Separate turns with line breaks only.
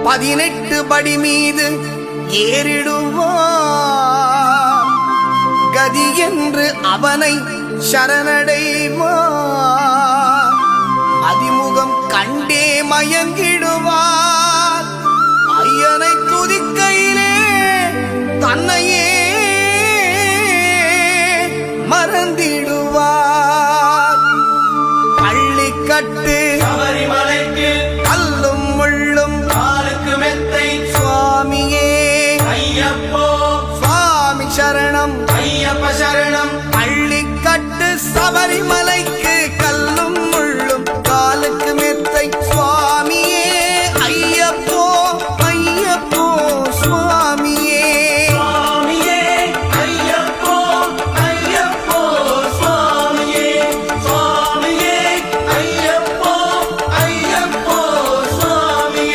18 படி மீது ஏறிடுவார். கதி என்று அவனை சரணடைவார். அதிமுகம் கண்டே மயங்கிடுவார். ஐயனை துதிக்கையிலே தன்னையே மறந்திடுவார். பள்ளிக்கட்டு
சபரிமலைக்கு
கல்லும் முள்ளும்
காலுக்கு மெத்தை
சுவாமியே
ஐயப்போ
சுவாமி சரணம்
ஐயப்ப சரணம்.
பள்ளிக்கட்டு சபரிமலை